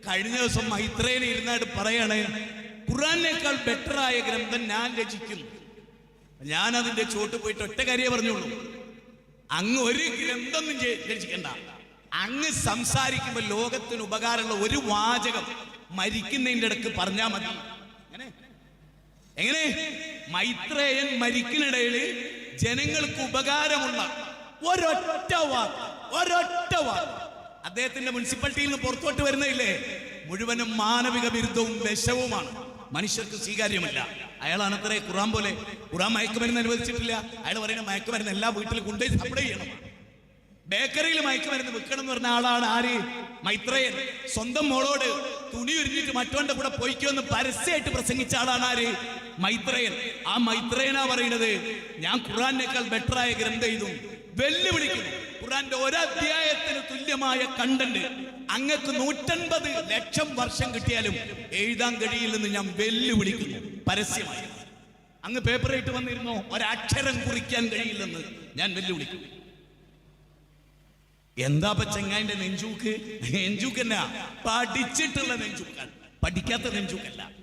കഴിഞ്ഞ ദിവസം മൈത്രേനെ ഇരുന്നായിട്ട് പറയാണ്, ഖുർആനേക്കാൾ ബെറ്ററായ ഗ്രന്ഥം ഞാൻ രചിക്കുന്നു. ഞാൻ അതിന്റെ ചോട്ട് പോയിട്ട് ഒറ്റ കാര്യമേ പറഞ്ഞുള്ളൂ, അങ്ങ് ഒരു ഗ്രന്ഥമൊന്നും രചിക്കണ്ട, അങ്ങ് സംസാരിക്കുമ്പോൾ ലോകത്തിന് ഉപകാരമുള്ള ഒരു വാചകം മരിക്കുന്നതിന്റെ ഇടക്ക് പറഞ്ഞാൽ മതി. എങ്ങനെ മൈത്രേയൻ മരിക്കുന്നിടയിൽ ജനങ്ങൾക്ക് ഉപകാരമുള്ള ഒരൊറ്റ വാക്ക് അദ്ദേഹത്തിന്റെ മുനിസിപ്പാലിറ്റിയിൽ നിന്ന് പുറത്തോട്ട് വരുന്നില്ലേ, മുഴുവനും മാനവിക വിരുദ്ധവും വിഷവുമാണ്, മനുഷ്യർക്ക് സ്വീകാര്യമല്ല. അയാളാണ് അത്രേ ഖുർആൻ പോലെ. ഖുർആൻ മയക്കുമരുന്ന് അനുവദിച്ചിട്ടില്ല. അയാൾ പറയുന്ന മയക്കുമരുന്ന് എല്ലാ വീട്ടിലും കൊണ്ടുപോയി സപ്ലൈ ചെയ്യണം. ബേക്കറിയിൽ മയക്കുമരുന്ന് വിൽക്കണം എന്ന് പറഞ്ഞ ആളാണ് ആര്? മൈത്രേയൻ. സ്വന്തം മോളോട് തുണി ഉരിഞ്ഞിട്ട് മറ്റോന്റെ കൂടെ പോയിക്കോന്ന് പരസ്യമായിട്ട് പ്രസംഗിച്ച ആളാണ് ആര്? മൈത്രേയൻ. ആ മൈത്രേയനാ പറയുന്നത്, ഞാൻ ഖുർആനേക്കാൾ ബെറ്ററായ ഗ്രന്ഥം എഴുതും. വെല്ലുവിളിക്കുന്നു. ഖുർആന്റെ ഒരധ്യായത്തിന് തുല്യമായ കണ്ടന്റ് അങ്ങക്ക് 150 ലക്ഷം വർഷം കിട്ടിയാലും എഴുതാൻ കഴിയില്ലെന്ന് ഞാൻ വെല്ലുവിളിക്കുന്നു പരസ്യമായി. അങ്ങ് പേപ്പറായിട്ട് വന്നിരുന്നോ, ഒരക്ഷരം കുറിക്കാൻ കഴിയില്ലെന്ന് ഞാൻ വെല്ലുവിളിക്കുന്നു. എന്താ ചെങ്ങായിന്റെ നെഞ്ചൂക്ക്? നെഞ്ചൂക്ക് എന്നാ? പഠിച്ചിട്ടുള്ള നെഞ്ചൂക്കാണ്, പഠിക്കാത്ത നെഞ്ചൂക്കല്ല.